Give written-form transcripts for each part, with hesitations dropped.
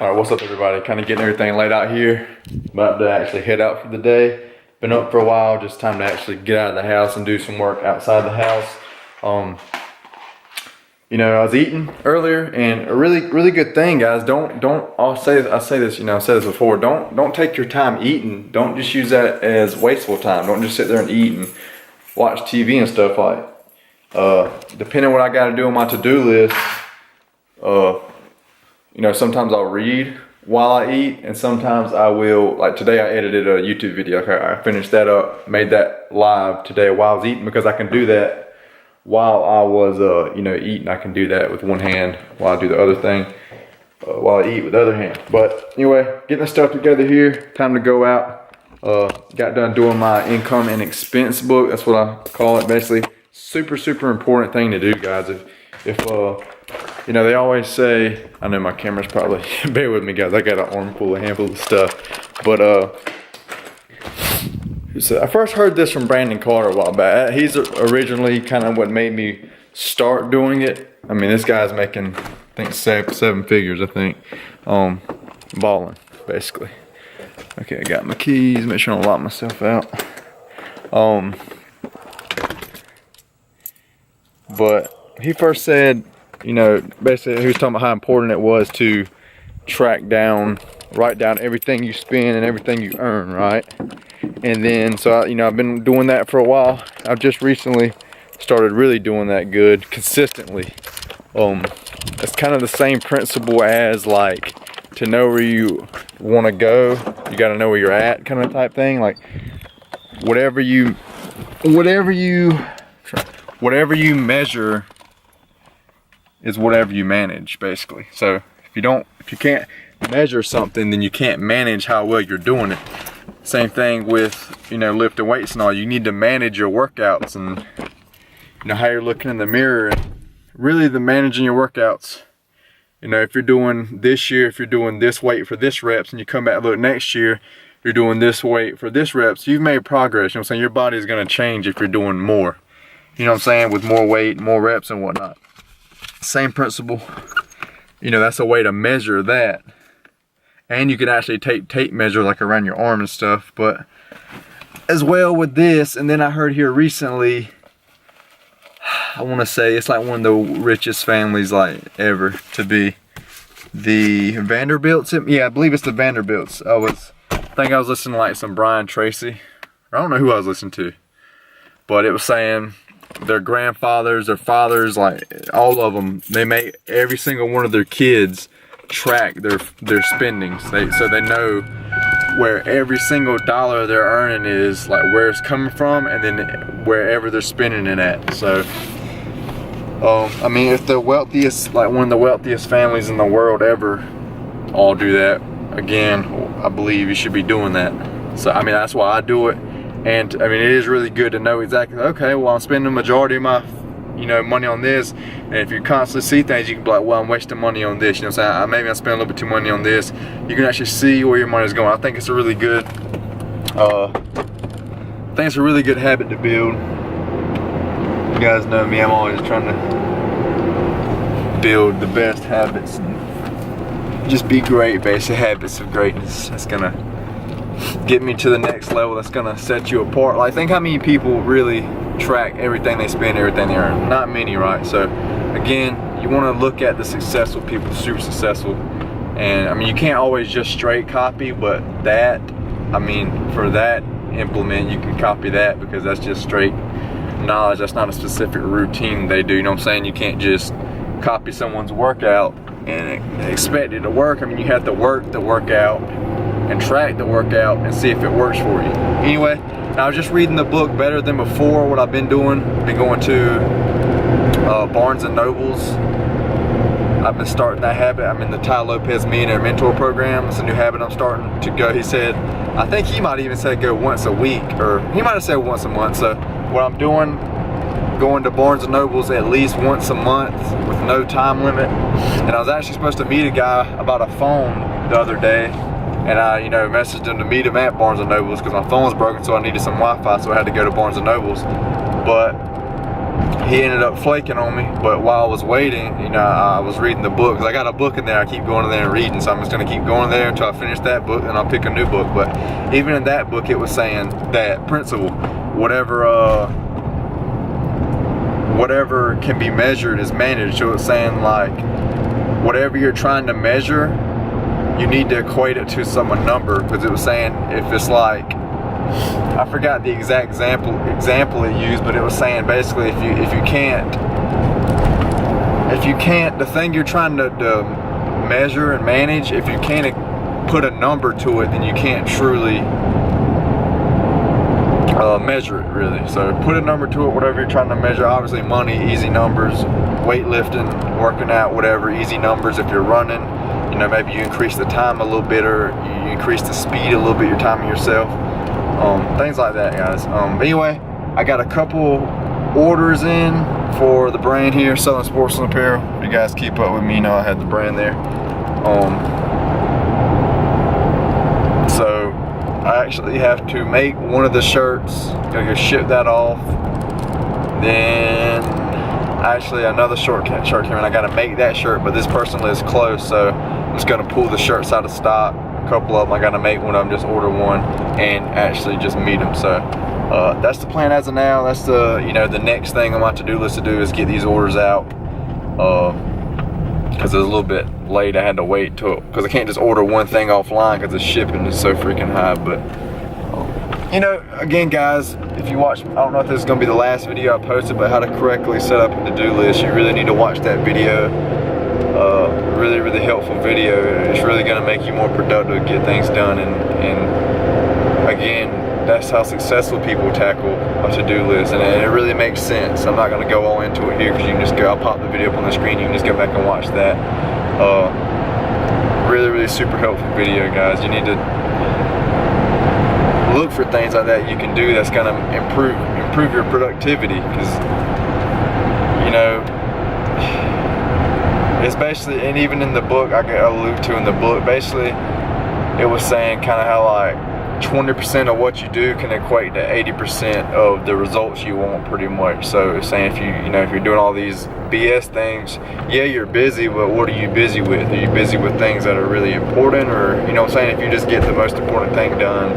Alright, what's up everybody? Kind of getting everything laid out here. About to actually head out for the day. Been up for a while, just time to actually get out of the house and do some work outside the house. You know, I was eating earlier, and a really good thing, guys. I say this, you know, I've said this before. Don't take your time eating. Don't just use that as wasteful time. Don't just sit there and eat and watch TV and stuff. Like, depending on what I got to do on my to-do list, you know, sometimes I'll read while I eat, and sometimes I will, like today I edited a YouTube video. Okay, I finished that up, made that live today while I was eating, because I can do that while I was, you know, eating. I can do that with one hand while I do the other thing, while I eat with the other hand. But anyway, getting the stuff together here, time to go out. Got done doing my income and expense book. That's what I call it, basically. Super important thing to do, guys. If you know, they always say, I know my camera's probably, bear with me guys, I got an armful, a handful of stuff. But so I first heard this from Brandon Carter a while back. He's originally kind of what made me start doing it. I mean, this guy's making, I think, seven figures, I think, balling, basically. Okay, I got my keys, make sure I don't lock myself out. But he first said, you know, basically he was talking about how important it was to write down everything you spend and everything you earn, right? And then, so you know, I've been doing that for a while. I've just recently started really doing that good, consistently. It's kind of the same principle as, like, to know where you want to go, you got to know where you're at, kind of type thing. Like, whatever you measure is whatever you manage, basically. So if you can't measure something, then you can't manage how well you're doing it. Same thing with, you know, lifting weights and all. You need to manage your workouts and, you know, how you're looking in the mirror, and really the managing your workouts. You know, if you're doing this year, if you're doing this weight for this reps, and you come back and look next year, you're doing this weight for this reps, you've made progress. You know what I'm saying? Your body's gonna change if you're doing more. You know what I'm saying? With more weight, more reps and whatnot. Same principle. You know, that's a way to measure that. And you can actually take tape measure, like around your arm and stuff. But as well with this, and then I heard here recently, I want to say it's like one of the richest families like ever to be. The Vanderbilts. Yeah, I believe it's the Vanderbilts. I think I was listening to like some Brian Tracy. I don't know who I was listening to, but it was saying their grandfathers, their fathers, like all of them, they make every single one of their kids track their spendings. So they know where every single dollar they're earning is, like where it's coming from, and then wherever they're spending it at. So I mean, if the wealthiest, like one of the wealthiest families in the world ever all do that, again, I believe you should be doing that. So I mean, that's why I do it. And I mean, it is really good to know exactly, okay, well, I'm spending the majority of my, you know, money on this. And if you constantly see things, you can be like, well, I'm wasting money on this. You know what I'm saying? Maybe I'm spending a little bit too money on this. You can actually see where your money's going. I think it's a really good, habit to build. You guys know me, I'm always trying to build the best habits and just be great, basic habits of greatness. That's gonna get me to the next level. That's gonna set you apart. Like, think how many people really track everything they spend, everything they earn. Not many, right? So again, you want to look at the successful people, super successful. And I mean, you can't always just straight copy, but that, I mean, for that implement, you can copy that, because that's just straight knowledge. That's not a specific routine they do. You know what I'm saying? You can't just copy someone's workout and expect it to work. I mean, you have to work the workout and track the workout and see if it works for you. Anyway, I was just reading the book Better Than Before. What I've been doing, been going to Barnes and Nobles. I've been starting that habit. I'm in the Ty Lopez Millionaire Mentor Program. It's a new habit I'm starting to go. He said, I think he might even say go once a week, or he might have said once a month. So what I'm doing, going to Barnes and Nobles at least once a month with no time limit. And I was actually supposed to meet a guy about a phone the other day. And I, you know, messaged him to meet him at Barnes and Nobles because my phone was broken, so I needed some Wi-Fi, so I had to go to Barnes and Nobles. But he ended up flaking on me. But while I was waiting, you know, I was reading the book, 'cause I got a book in there. I keep going in there and reading, so I'm just gonna keep going there until I finish that book, and I'll pick a new book. But even in that book, it was saying that principle, whatever can be measured is managed. So it's saying like, whatever you're trying to measure, you need to equate it to some number. Because it was saying, if it's like, I forgot the exact example it used, but it was saying basically, if you can't, the thing you're trying to measure and manage, if you can't put a number to it, then you can't truly measure it, really. So put a number to it, whatever you're trying to measure. Obviously money, easy numbers. Weightlifting, working out, whatever, easy numbers. If you're running, you know, maybe you increase the time a little bit, or you increase the speed a little bit, you're timing yourself. Things like that, guys. But anyway, I got a couple orders in for the brand here, Southern Sportsman Apparel. If you guys keep up with me, you know I had the brand there. So I actually have to make one of the shirts. Gotta go ship that off. Then actually another shirt came in. I gotta make that shirt, but this person lives close, so I'm just gonna pull the shirts out of stock. A couple of them, I gotta make one of them, just order one and actually just meet them. So that's the plan as of now. That's the, you know, the next thing on my to-do list to do is get these orders out. Because it was a little bit late. I had to wait till, because I can't just order one thing offline because the shipping is so freaking high. But you know, again guys, if you watch, I don't know if this is going to be the last video I posted, but how to correctly set up a to-do list, you really need to watch that video. Really helpful video. It's really going to make you more productive, get things done, and again, that's how successful people tackle a to-do list, and it really makes sense. I'm not going to go all into it here, because you can just go, I'll pop the video up on the screen, you can just go back and watch that. Really super helpful video, guys. You need to look for things like that you can do that's going to improve your productivity, because you know, it's basically, and even in the book, I allude to in the book, basically it was saying kind of how like 20% of what you do can equate to 80% of the results you want, pretty much. So it's saying if you're doing all these BS things, yeah, you're busy, but what are you busy with? Are you busy with things that are really important, or, you know what I'm saying, if you just get the most important thing done,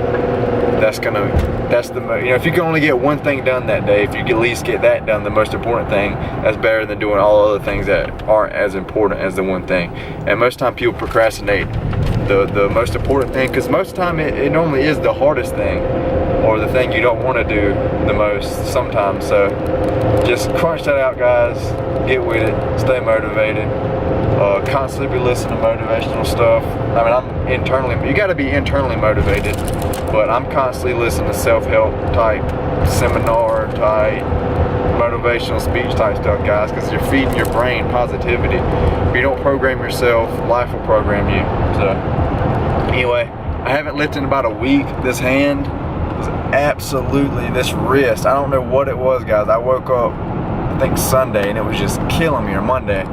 if you can only get one thing done that day, if you can at least get that done, the most important thing, that's better than doing all other things that aren't as important as the one thing. And most time people procrastinate the most important thing, because most of the time it normally is the hardest thing, or the thing you don't want to do the most sometimes. So just crunch that out, guys. Get with it, stay motivated, constantly be listening to motivational stuff. I mean, you got to be internally motivated, but I'm constantly listening to self-help type, seminar type, motivational speech type stuff, guys, because you're feeding your brain positivity. If you don't program yourself, life will program you. So anyway, I haven't lifted in about a week. This hand was absolutely, this wrist, I don't know what it was, guys. I woke up, I think Sunday, and it was just killing me, or Monday.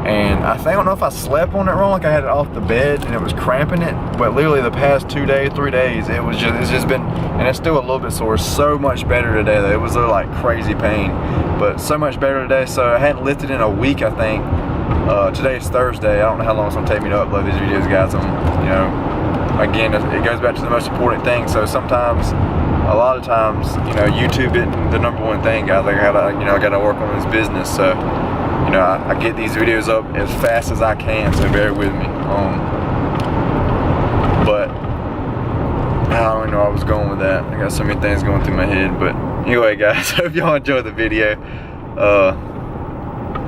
And I don't know if I slept on it wrong, like I had it off the bed and it was cramping it, but literally the past 2 days, 3 days, it's just been, and it's still a little bit sore. So much better today though. It was like crazy pain, but so much better today. So I hadn't lifted in a week, I think. Today's Thursday. I don't know how long it's gonna take me to upload these videos, guys. You know, again, it goes back to the most important thing. So sometimes, a lot of times, you know, YouTube isn't the #1 thing, guys. I gotta work on this business. So, you know, I get these videos up as fast as I can, so bear with me. But I don't know where I was going with that. I got so many things going through my head. But anyway, guys, hope y'all enjoyed the video.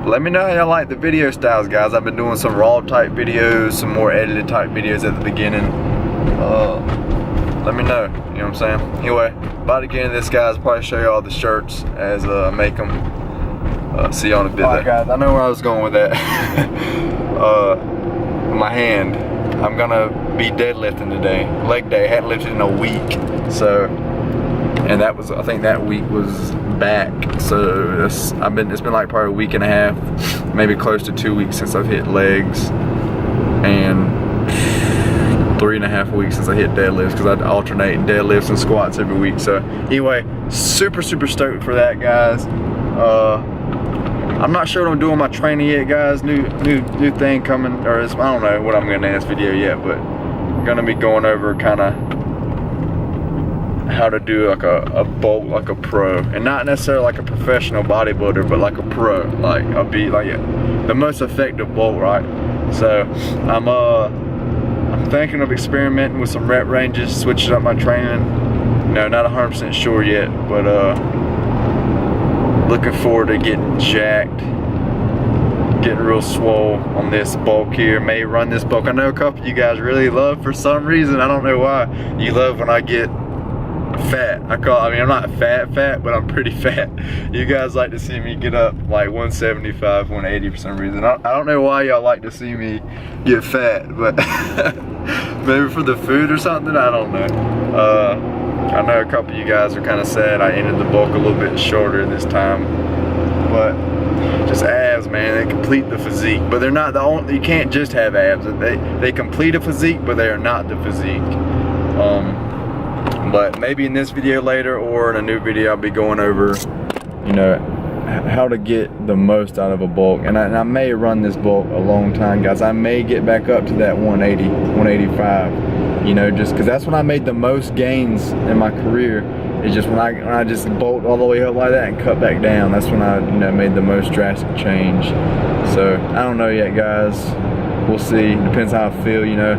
Let me know how y'all like the video styles, guys. I've been doing some raw type videos, some more edited type videos at the beginning. Let me know, you know what I'm saying? Anyway, about to get into this, guys. Probably show you all the shirts as I make them. See y'all in a bit. Alright, guys, I know where I was going with that. My hand, I'm gonna be deadlifting today. Leg day, I hadn't lifted in a week. So, and that was, I think that week was back. So it's been like probably a week and a half, maybe close to 2 weeks since I've hit legs, and 3.5 weeks since I hit deadlifts, because I alternate deadlifts and squats every week. So anyway, super stoked for that, guys. I'm not sure what I'm doing with my training yet, guys. New thing coming, or I don't know what I'm gonna name this video yet, but I'm gonna be going over kind of how to do like a bolt like a pro, and not necessarily like a professional bodybuilder, but like a pro, like I'll be like the most effective bolt, right? So I'm thinking of experimenting with some rep ranges, switching up my training. You know, not 100% sure yet, but looking forward to getting jacked, getting real swole on this bulk here. May run this bulk. I know a couple of you guys really love, for some reason, I don't know why, you love when I get fat. I mean, I'm not fat, but I'm pretty fat. You guys like to see me get up like 175, 180 for some reason. I don't know why y'all like to see me get fat, but maybe for the food or something, I don't know. I know a couple of you guys are kind of sad I ended the bulk a little bit shorter this time, but just abs, man, they complete the physique. But they're not the only, you can't just have abs. They complete a physique, but they are not the physique. But maybe in this video later, or in a new video, I'll be going over, you know, how to get the most out of a bulk. And I may run this bulk a long time, guys. I may get back up to that 180, 185, you know, just because that's when I made the most gains in my career. It's just when I just bolt all the way up like that and cut back down. That's when I, you know, made the most drastic change. So I don't know yet, guys. We'll see. Depends how I feel, you know.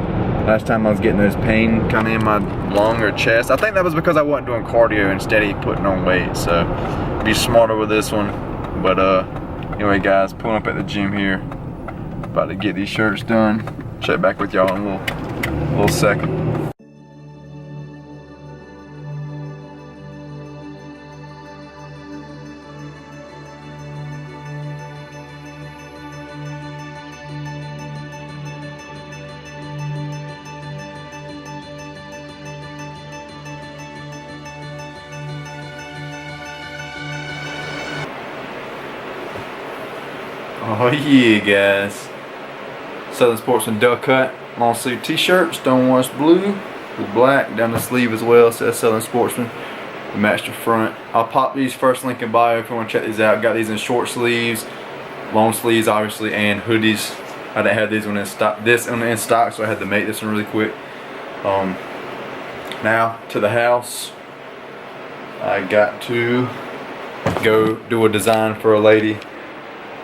Last time I was getting this pain kind of in my lung or chest. I think that was because I wasn't doing cardio and steady putting on weight. So be smarter with this one. But anyway, guys, pulling up at the gym here. About to get these shirts done. Check back with y'all in a little second. Oh yeah, guys. Southern Sportsman duck cut, long sleeve t-shirt, stonewashed blue with black down the sleeve as well. Says Southern Sportsman. We matched the front. I'll pop these first link in bio if you want to check these out. Got these in short sleeves, long sleeves obviously, and hoodies. I didn't have these one in stock, so I had to make this one really quick. Now to the house. I got to go do a design for a lady.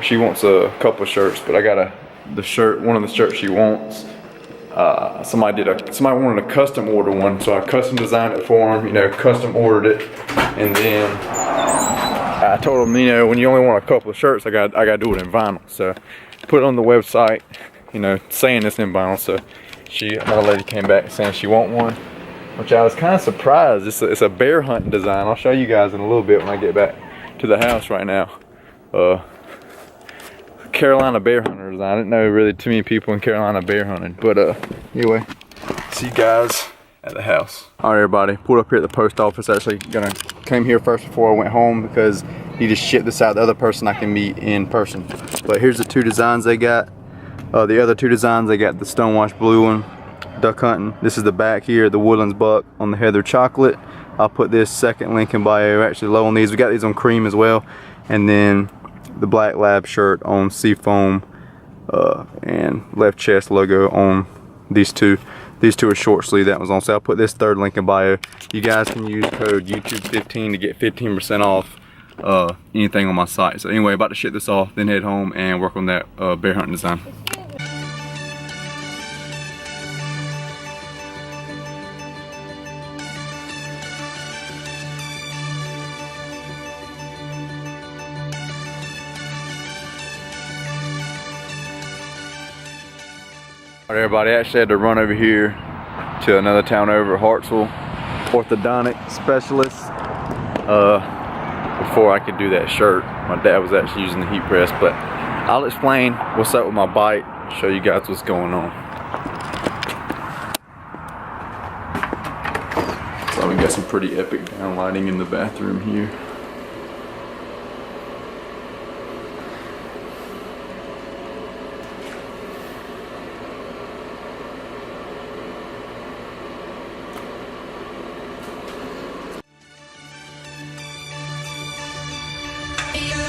She wants a couple of shirts, but I got one of the shirts she wants. Somebody wanted a custom order one, so I custom designed it for them, you know, custom ordered it, and then I told them, you know, when you only want a couple of shirts, I got to do it in vinyl. So put it on the website, you know, saying it's in vinyl. So another lady came back saying she want one, which I was kind of surprised. It's a bear hunting design. I'll show you guys in a little bit when I get back to the house right now. Carolina bear hunter design. I didn't know really too many people in Carolina bear hunting, but anyway, see you guys at the house. All right, everybody, pulled up here at the post office. Actually came here first before I went home because he just shipped this out. The other person I can meet in person. But here's the two designs they got. The other two designs, they got the stonewashed blue one, duck hunting. This is the back here, the Woodlands buck on the heather chocolate. I'll put this second link in bio. Actually low on these. We got these on cream as well, and then the black lab shirt on seafoam, and left chest logo on these two. These two are short sleeve. That was on sale. I'll put this third link in bio. You guys can use code YouTube15 to get 15% off anything on my site. So anyway, about to ship this off, then head home and work on that bear hunting design. Alright, everybody, I actually had to run over here to another town over, Hartsville, orthodontic specialist, before I could do that shirt. My dad was actually using the heat press, but I'll explain what's up with my bite, show you guys what's going on. So we got some pretty epic downlighting in the bathroom here. Yeah.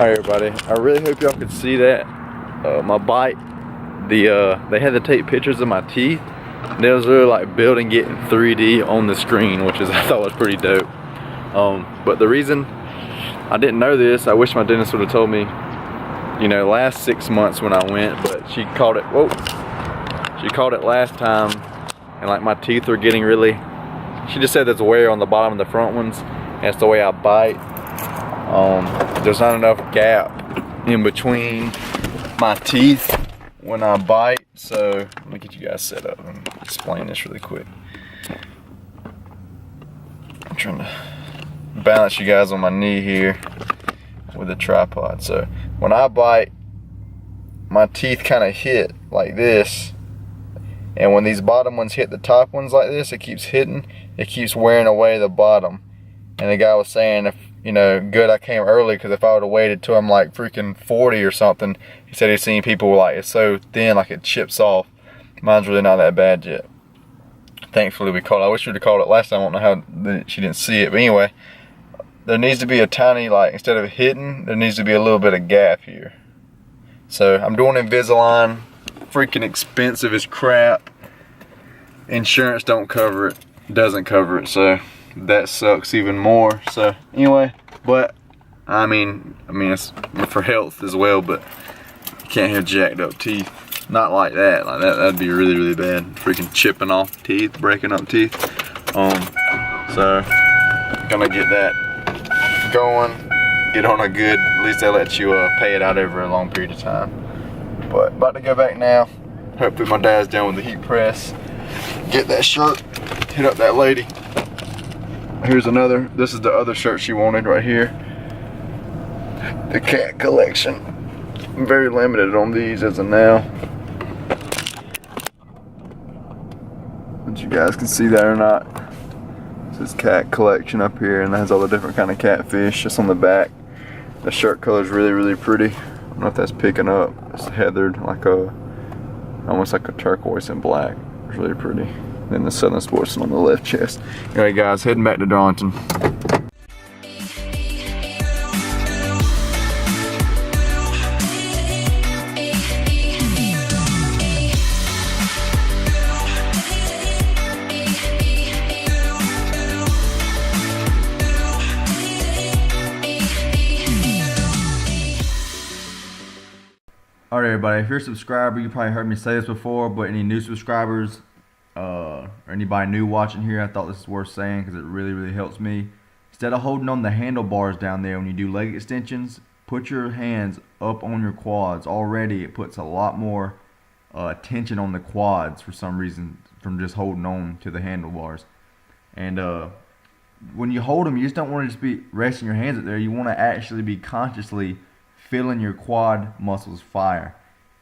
Alright everybody, I really hope y'all could see that. My bite, they had to take pictures of my teeth. And they was really like building it in 3D on the screen, which is I thought was pretty dope. But the reason I didn't know this, I wish my dentist would have told me, you know, last 6 months when I went, but she caught it, she caught it last time, and like my teeth were getting really, she just said there's wear on the bottom of the front ones, and it's the way I bite. There's not enough gap in between my teeth when I bite, so let me get you guys set up and explain this really quick. I'm trying to balance you guys on my knee here with a tripod. So when I bite, my teeth kind of hit like this, and when these bottom ones hit the top ones like this, it keeps hitting, it keeps wearing away the bottom. And the guy was saying, if you know, good I came early, because if I would have waited till I'm like freaking 40 or something, he said he's seen people like it's so thin like it chips off. Mine's really not that bad yet. Thankfully we caught it. I wish we'd have caught it last time. I don't know how she didn't see it, but anyway, there needs to be a tiny, like, instead of hitting, there needs to be a little bit of gap here. So I'm doing Invisalign, freaking expensive as crap. Insurance don't cover it, doesn't cover it, so that sucks even more. So anyway, but I mean it's for health as well, but you can't have jacked up teeth. Not like that. Like that'd be really, really bad. Freaking chipping off teeth, breaking up teeth. So gonna get that going, get on a good, at least they let you pay it out over a long period of time. But about to go back now. Hopefully my dad's done with the heat press. Get that shirt, hit up that lady. Here's another, this is the other shirt she wanted right here. The cat collection. I'm very limited on these as of now. But you guys can see that or not. This is cat collection up here, and it has all the different kind of catfish just on the back. The shirt color is really, really pretty. I don't know if that's picking up. It's heathered, like almost like a turquoise and black. It's really pretty. Then the Southern Sportsman on the left chest. Alright guys, heading back to Darlington. Alright everybody, if you're a subscriber, you probably heard me say this before, but any new subscribers, or anybody new watching here, I thought this is worth saying because it really, really helps me. Instead of holding on the handlebars down there when you do leg extensions, put your hands up on your quads. Already it puts a lot more tension on the quads for some reason from just holding on to the handlebars. And when you hold them, you just don't want to just be resting your hands up there. You want to actually be consciously feeling your quad muscles fire.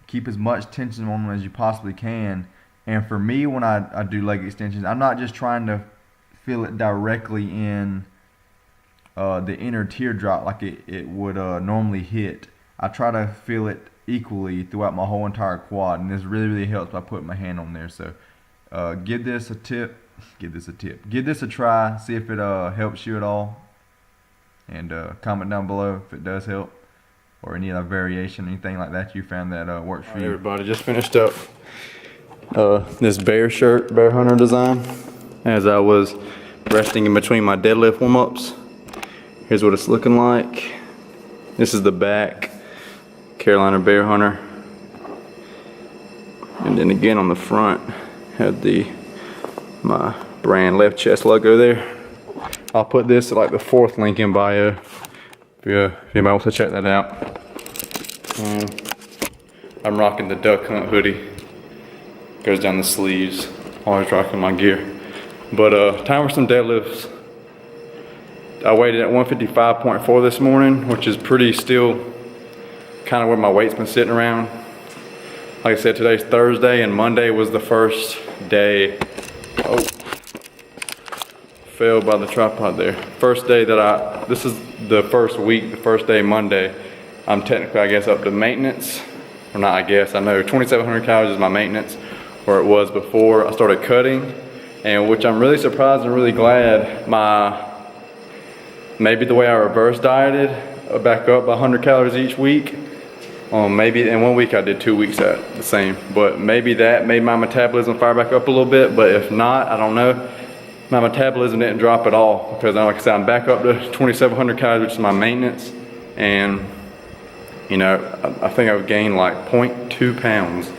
Keep as much tension on them as you possibly can. And for me, when I do leg extensions, I'm not just trying to feel it directly in the inner teardrop like it would normally hit. I try to feel it equally throughout my whole entire quad, and this really, really helps by putting my hand on there. So give this a tip. Give this a try. See if it helps you at all. And comment down below if it does help, or any other variation, anything like that you found that works for you. Everybody, just finished up this bear shirt, bear hunter design, as I was resting in between my deadlift warm-ups. Here's what it's looking like. This is the back, Carolina bear hunter, and then again on the front had my brand left chest logo there. I'll put this at like the 4th link in bio if anybody wants to check that out. I'm rocking the duck hunt hoodie. Goes down the sleeves. Always rocking my gear. But time for some deadlifts. I weighed it at 155.4 this morning, which is pretty still kind of where my weight's been sitting around. Like I said, today's Thursday and Monday was the first day. Oh, fell by the tripod there. First day that this is the first week, the first day, Monday, I'm technically, I guess, up to maintenance. Or not, I guess, I know 2,700 calories is my maintenance, where it was before I started cutting, and which I'm really surprised and really glad maybe the way I reverse dieted back up by 100 calories each week. Maybe in 1 week I did 2 weeks at the same, but maybe that made my metabolism fire back up a little bit. But if not, I don't know. My metabolism didn't drop at all because, like I said, I'm back up to 2,700 calories, which is my maintenance. And you know, I think I've gained like 0.2 pounds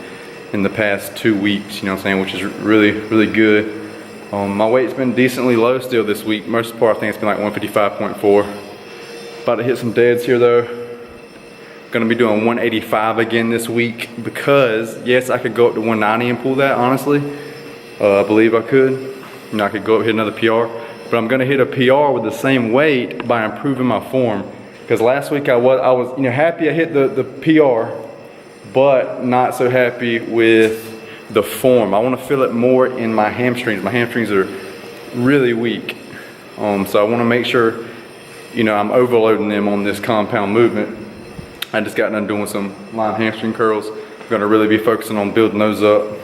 in the past 2 weeks, you know what I'm saying, which is really, really good. My weight's been decently low still this week. Most of the part I think it's been like 155.4. About to hit some deads here though. Gonna be doing 185 again this week because yes, I could go up to 190 and pull that, honestly. I believe I could. You know, I could go up hit another PR, but I'm gonna hit a PR with the same weight by improving my form. Because last week I was you know, happy I hit the PR, but not so happy with the form. I want to feel it more in my hamstrings. My hamstrings are really weak. So I want to make sure, you know, I'm overloading them on this compound movement. I just got done doing some line hamstring curls. I'm going to really be focusing on building those up.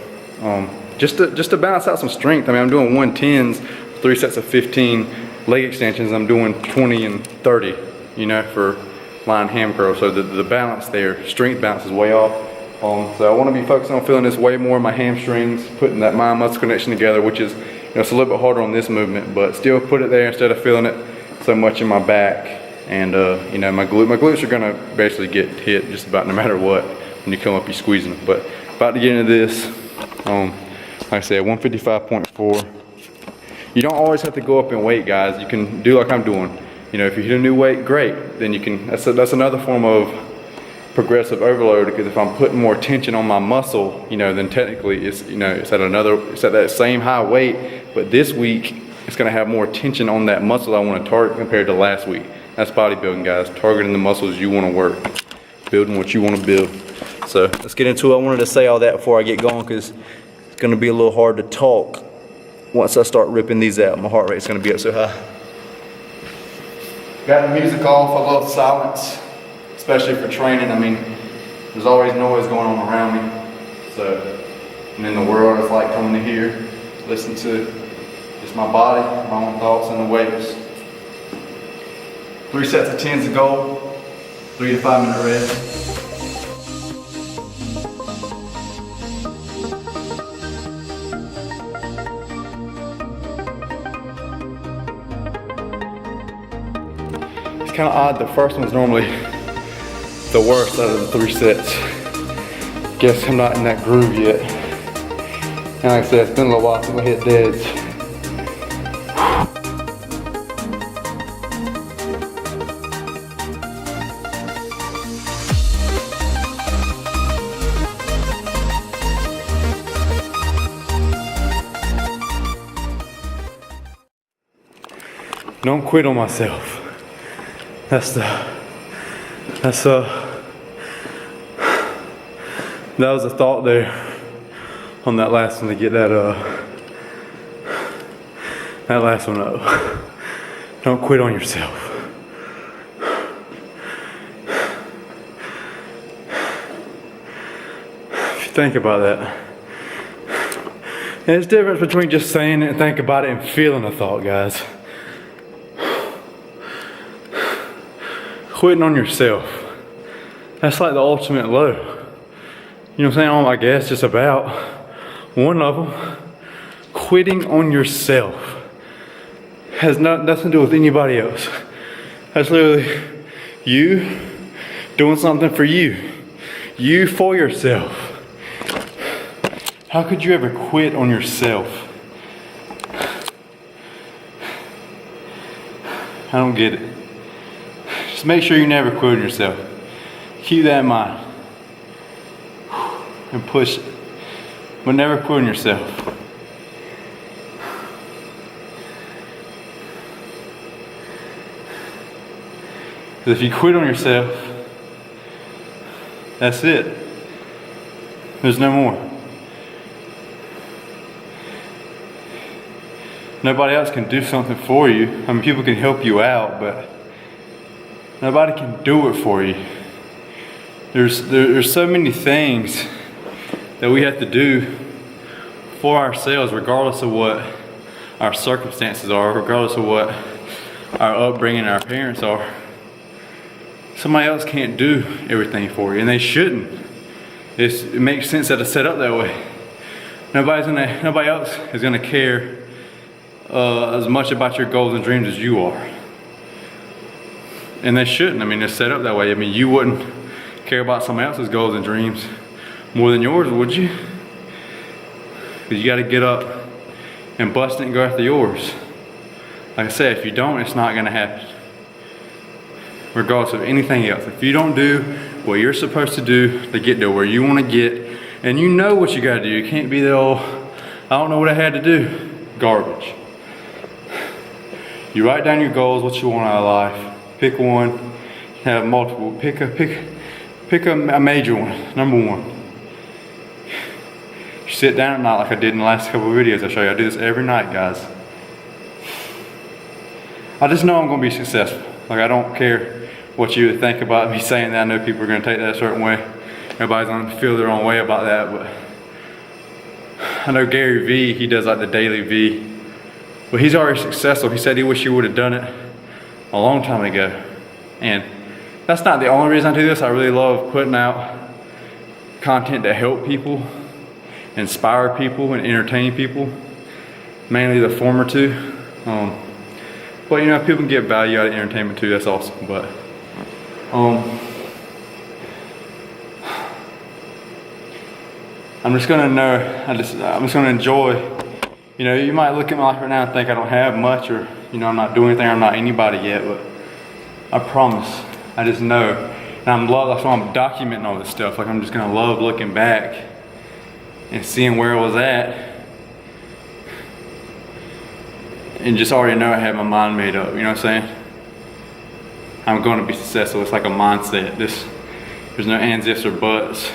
Just to balance out some strength. I mean, I'm doing 110s, 3 sets of 15 leg extensions. I'm doing 20 and 30, you know, for line ham curls. So the balance there, strength balance is way off. So I want to be focusing on feeling this way more in my hamstrings, putting that mind muscle connection together, which is, you know, it's a little bit harder on this movement, but still put it there instead of feeling it so much in my back. And you know, my glutes are gonna basically get hit just about no matter what when you come up, you're squeezing them. But about to get into this, like I said, 155.4. You don't always have to go up in weight, guys. You can do like I'm doing. You know, if you hit a new weight, great. Then you can, that's another form of progressive overload, because if I'm putting more tension on my muscle, you know, then technically it's, you know, it's at that same high weight, but this week it's gonna have more tension on that muscle I wanna target compared to last week. That's bodybuilding, guys, targeting the muscles you wanna work, building what you wanna build. So let's get into it. I wanted to say all that before I get going, because it's gonna be a little hard to talk once I start ripping these out. My heart rate's gonna be up so high. Got the music off. I love silence, especially for training. I mean, there's always noise going on around me. So, and in the world, it's like coming to here, listen to just my body, my own thoughts and the waves. 3 sets of 10s to go, 3 to 5 minute rest. It's kind of odd, the first one's normally the worst out of the 3 sets. Guess I'm not in that groove yet. And like I said, it's been a little while since I hit deads. Don't quit on myself. That was a thought there on that last one, to get that last one up. Don't quit on yourself. If you think about that. And there's a difference between just saying it and think about it and feeling a thought, guys. Quitting on yourself. That's like the ultimate low. You know what I'm saying? I guess just about one of them. Quitting on yourself has nothing to do with anybody else. That's literally you doing something for you. You for yourself. How could you ever quit on yourself? I don't get it. Just make sure you never quit on yourself. Keep that in mind. And push it. But never quit on yourself. Because if you quit on yourself, that's it. There's no more. Nobody else can do something for you. I mean, people can help you out, but nobody can do it for you. There's so many things that we have to do for ourselves, regardless of what our circumstances are, regardless of what our upbringing and our parents are. somebody else can't do everything for you, and they shouldn't. It makes sense that it's set up that way. Nobody else is gonna care as much about your goals and dreams as you are. And they shouldn't. I mean, it's set up that way. I mean, you wouldn't care about somebody else's goals and dreams more than yours, would you? Because you gotta get up and bust it and go after yours. Like I said, if you don't, it's not gonna happen. Regardless of anything else. If you don't do what you're supposed to do to get to where you wanna get, and you know what you gotta do, you can't be the old, I don't know what I had to do, garbage. You write down your goals, what you want out of life. Pick one, have multiple, pick a major one, number one. You sit down at night like I did in the last couple of videos I show you. I do this every night, guys. I just know I'm gonna be successful. Like, I don't care what you would think about me saying that. I know people are gonna take that a certain way. Everybody's gonna feel their own way about that, but I know Gary Vee, he does like the daily V, but he's already successful. He said he wished he would have done it a long time ago. And that's not the only reason I do this. I really love putting out content to help people, inspire people, and entertain people. Mainly the former two. But you know, if people can get value out of entertainment too, that's awesome. But I'm just gonna enjoy. You know, you might look at my life right now and think I don't have much, or you know, I'm not doing anything, I'm not anybody yet, but I promise, I just know. And that's why I'm documenting all this stuff. Like, I'm just gonna love looking back and seeing where I was at, and just already know I have my mind made up, you know what I'm saying? I'm gonna be successful. It's like a mindset. There's no ands, ifs, or buts.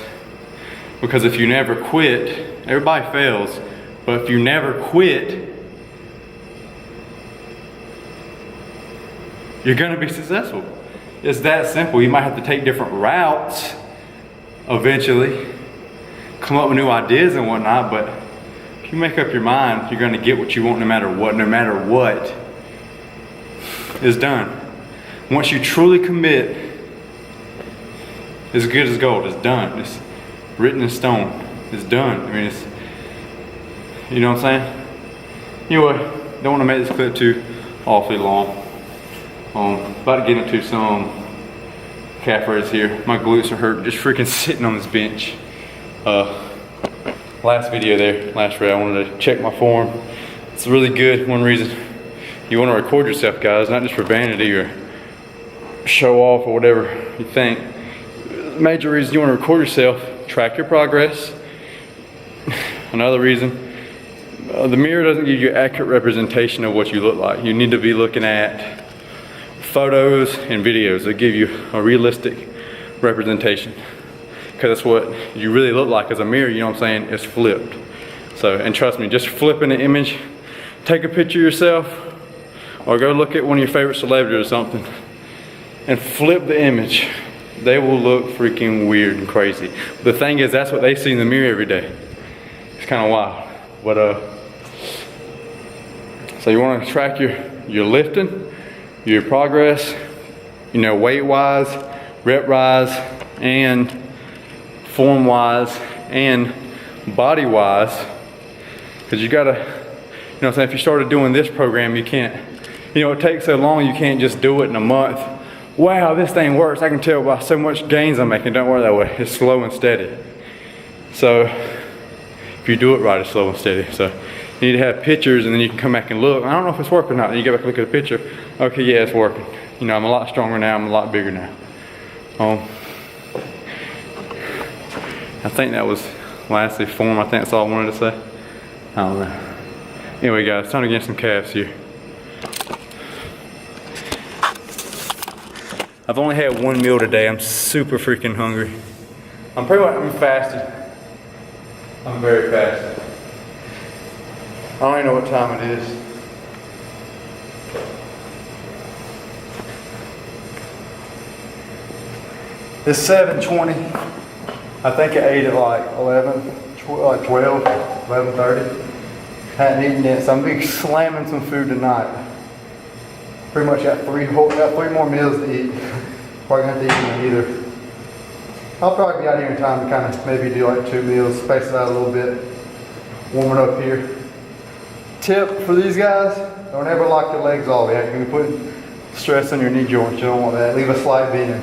Because if you never quit, everybody fails, but if you never quit, you're gonna be successful. It's that simple. You might have to take different routes eventually, come up with new ideas and whatnot, but if you make up your mind, you're gonna get what you want no matter what is done. Once you truly commit, it's good as gold, it's done. It's written in stone, it's done. I mean, it's, you know what I'm saying? Anyway, don't wanna make this clip too awfully long. About to get into some calf raises here. My glutes are hurt just freaking sitting on this bench. Last video there, last ride, I wanted to check my form. It's really good. One reason you want to record yourself, guys, not just for vanity or show off or whatever you think. Major reason you want to record yourself, track your progress. Another reason, the mirror doesn't give you an accurate representation of what you look like. You need to be looking at photos and videos that give you a realistic representation. Because that's what you really look like as a mirror, you know what I'm saying? It's flipped. So, and trust me, just flipping the image, take a picture of yourself, or go look at one of your favorite celebrities or something, and flip the image. They will look freaking weird and crazy. The thing is, that's what they see in the mirror every day. It's kind of wild. But, so you want to track your lifting, your progress, you know, weight-wise, rep-wise, and form-wise, and body-wise. Because you gotta, you know what I'm saying, if you started doing this program, you can't, you know, it takes so long, you can't just do it in a month. Wow, this thing works. I can tell by so much gains I'm making. Don't work that way. It's slow and steady. So, if you do it right, it's slow and steady. So, you need to have pictures, and then you can come back and look. I don't know if it's working or not. Then you go back and look at the picture. Okay, yeah, it's working. You know, I'm a lot stronger now. I'm a lot bigger now. I think that was lastly form. I think that's all I wanted to say. I don't know. Anyway, guys, time to get some calves here. I've only had one meal today. I'm super freaking hungry. I'm fasting. I'm very fasted. I don't even know what time it is. It's 7:20. I think I ate at like 12, 11:30. Hadn't eaten yet, so I'm gonna be slamming some food tonight. Pretty much got three more meals to eat. Probably gonna have to eat either. I'll probably be out here in time to kind of maybe do like 2 meals, space it out a little bit, warm it up here. Tip for these guys, don't ever lock your legs all the way. You're gonna be putting stress on your knee joints. You don't want that. Leave a slight bend.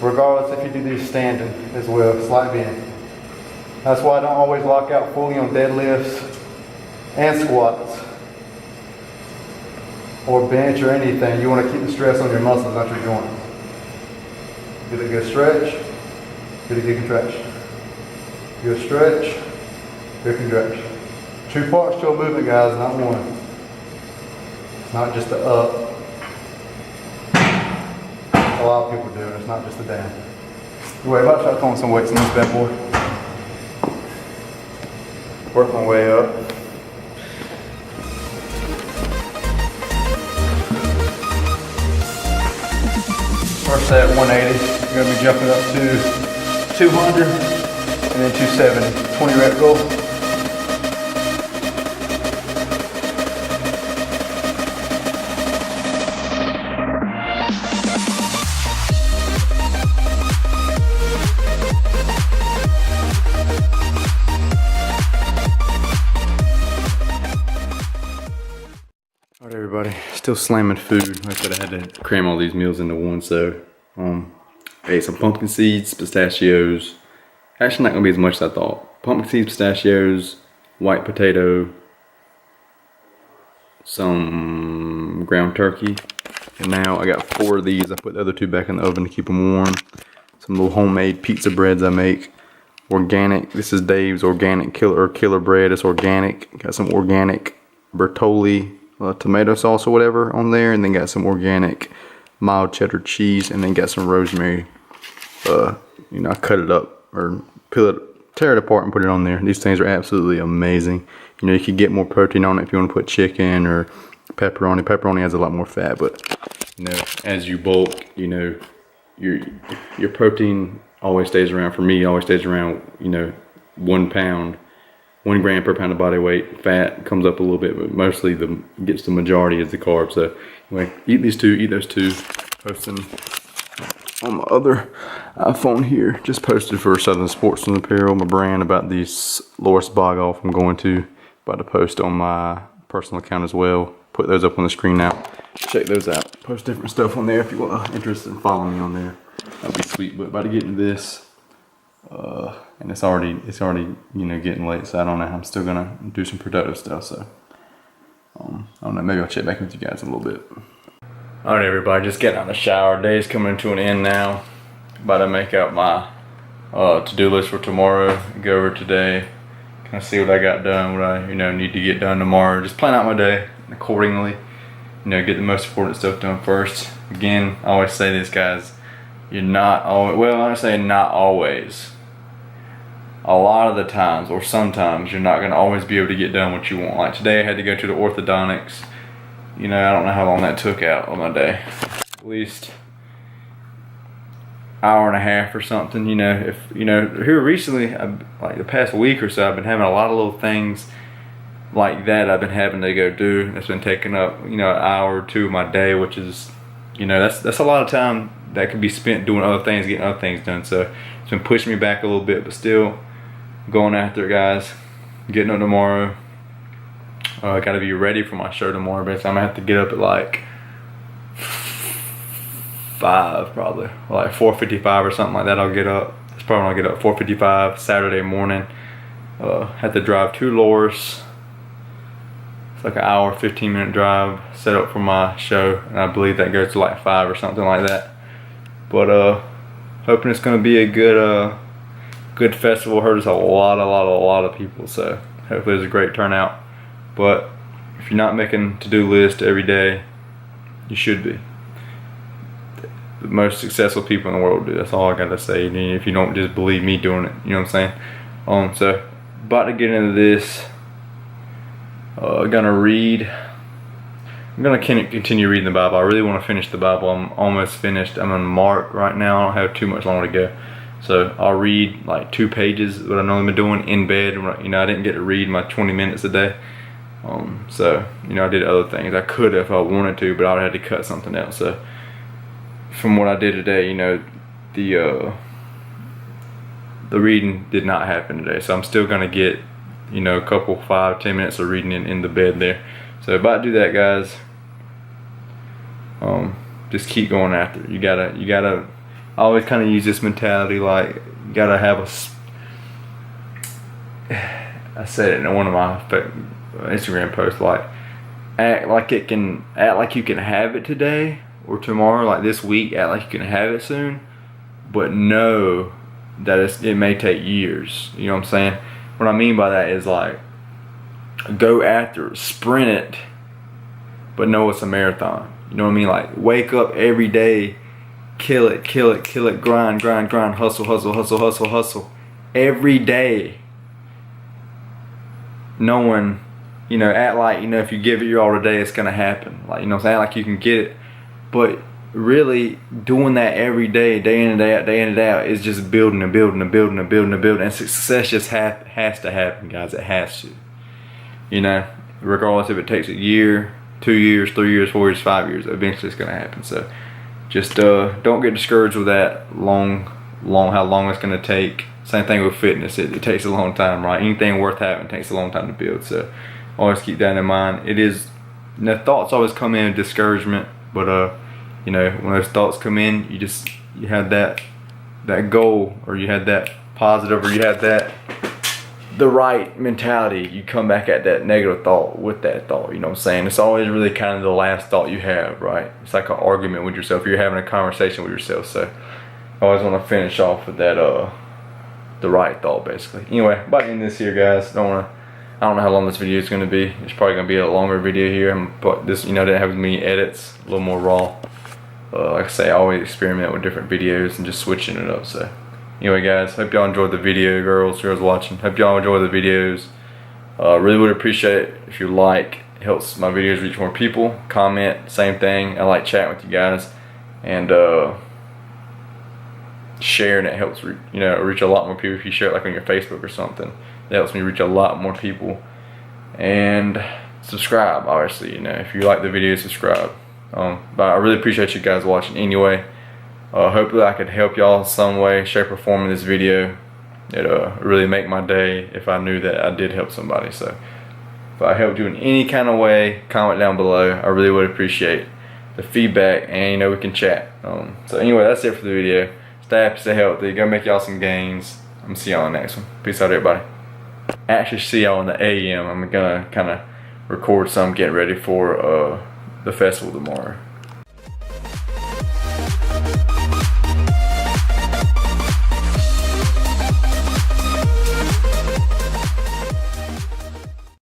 Regardless if you do these standing as well, slight bend. That's why I don't always lock out fully on deadlifts and squats or bench or anything. You want to keep the stress on your muscles, not your joints. Get a good stretch, get a good contraction. Good stretch, good contraction. 2 parts to a movement, guys, not one. It's not just a up. A lot of people do it, it's not just a down. Anyway, about to start throwing some weights in this bad boy. Work my way up. First set 180. We're gonna be jumping up to 200 and then 270. 20 rep goal. Alright everybody, still slamming food. Like I said, I had to cram all these meals into one, so I ate some pumpkin seeds, pistachios. Actually not gonna be as much as I thought. Pumpkin seeds, pistachios, white potato, some ground turkey. And now I got 4 of these. I put the other 2 back in the oven to keep them warm. Some little homemade pizza breads I make. Organic, this is Dave's organic killer bread. It's organic. Got some organic Bertolli tomato sauce or whatever on there, and then got some organic mild cheddar cheese, and then got some rosemary. You know, I cut it up or tear it apart and put it on there. These things are absolutely amazing. You know, you could get more protein on it if you want to put chicken or pepperoni. Pepperoni has a lot more fat, but you know, as you bulk, you know, your protein always stays around. For me, always stays around. You know, 1 pound. 1 gram per pound of body weight. Fat comes up a little bit, but mostly gets the majority is the carbs. So anyway, eat these 2, eat those 2. Posting on my other iPhone here. Just posted for Southern Sportsman Apparel, my brand, about these Loris Bogolf I'm going to. About to post on my personal account as well. Put those up on the screen now. Check those out. Post different stuff on there if you are interested in following me on there. That'd be sweet. But about to get into this. And it's already you know, getting late, so I don't know. I'm still gonna do some productive stuff, so I don't know, maybe I'll check back with you guys in a little bit. Alright everybody, just getting out of the shower. Day's coming to an end now. About to make out my to-do list for tomorrow. Go over today, kind of see what I got done, what I need to get done tomorrow. Just plan out my day accordingly. You know, get the most important stuff done first. Again, I always say this, guys. You're not always, well, I say not always. A lot of the times, or sometimes, you're not going to always be able to get done what you want. Like today I had to go to the orthodontics. You know, I don't know how long that took out on my day. At least hour and a half or something. You know, if you know, here recently, like the past week or so, I've been having a lot of little things like that I've been having to go do. That's been taking up, you know, an hour or 2 of my day, which is, you know, that's a lot of time that could be spent doing other things, getting other things done. So it's been pushing me back a little bit, but still going after it, guys. Getting up tomorrow. I gotta be ready for my show tomorrow, but I'm gonna have to get up at like 5 probably, or like 4:55 or something like that. I'll get up. That's probably when I'll get up. 4:55 Saturday morning. Have to drive to Loris. It's like an hour, 15-minute drive. Set up for my show, and I believe that goes to like 5 or something like that. But hoping it's gonna be a good festival. Heard there's a lot of people, so hopefully there's a great turnout. But if you're not making to-do list every day, you should be. The most successful people in the world do. That's all I gotta say. If you don't just believe me doing it, you know what I'm saying? So about to get into this. Gonna read. I'm gonna continue reading the Bible. I really want to finish the Bible. I'm almost finished. I'm on Mark right now. I don't have too much longer to go. So I'll read like 2 pages, what I normally been doing in bed. You know, I didn't get to read my 20 minutes a day. So, you know, I did other things. I could if I wanted to, but I would have had to cut something else. So from what I did today, you know, the reading did not happen today, so I'm still gonna get, you know, a couple 5-10 minutes of reading in the bed there. So about to do that, guys. Just keep going after it. You gotta I always kind of use this mentality, like you gotta have I said it in one of my Instagram posts, like act like you can have it today or tomorrow, like this week, act like you can have it soon, but know that it may take years. You know what I'm saying? What I mean by that is, like, go after it, sprint it, but know it's a marathon. You know what I mean? Like, wake up every day, kill it, grind, hustle every day, knowing, you know, act like, you know, if you give it your all today, it's gonna happen. Like, you know what I'm saying? Like you can get it, but really doing that every day, day in and day out, is just building, and success just has to happen, guys. It has to. You know, regardless if it takes a year, 2 years, 3 years, 4 years, 5 years, eventually it's gonna happen. So just don't get discouraged with that how long it's gonna take. Same thing with fitness. It takes a long time, right? Anything worth having takes a long time to build. So always keep that in mind. It is, you know, thoughts always come in discouragement, but you know, when those thoughts come in, you have that goal, or you had that positive, or you had the right mentality. You come back at that negative thought with that thought. You know what I'm saying? It's always really kind of the last thought you have, right? It's like an argument with yourself. You're having a conversation with yourself. So I always want to finish off with that the right thought, basically. Anyway, about to end this here, guys. I don't know how long this video is going to be. It's probably going to be a longer video here. But this, you know, didn't have as many edits, a little more raw. Like I say, I always experiment with different videos and just switching it up. So anyway, guys, hope y'all enjoyed the video. Girls watching, hope y'all enjoy the videos. Really would appreciate it if you like. It helps my videos reach more people. Comment, same thing. I like chatting with you guys, and sharing it helps reach a lot more people. If you share it like on your Facebook or something, that helps me reach a lot more people. And subscribe, obviously. You know, if you like the video, subscribe. But I really appreciate you guys watching anyway. Hopefully I could help y'all in some way, shape, or form in this video. It'd really make my day if I knew that I did help somebody. So if I helped you in any kind of way, comment down below. I really would appreciate the feedback, and you know, we can chat. So anyway, that's it for the video. Stay happy, stay healthy, go make y'all some gains. I'm gonna see y'all in the next one. Peace out, everybody. Actually, see y'all in the AM. I'm gonna kind of record some, getting ready for the festival tomorrow.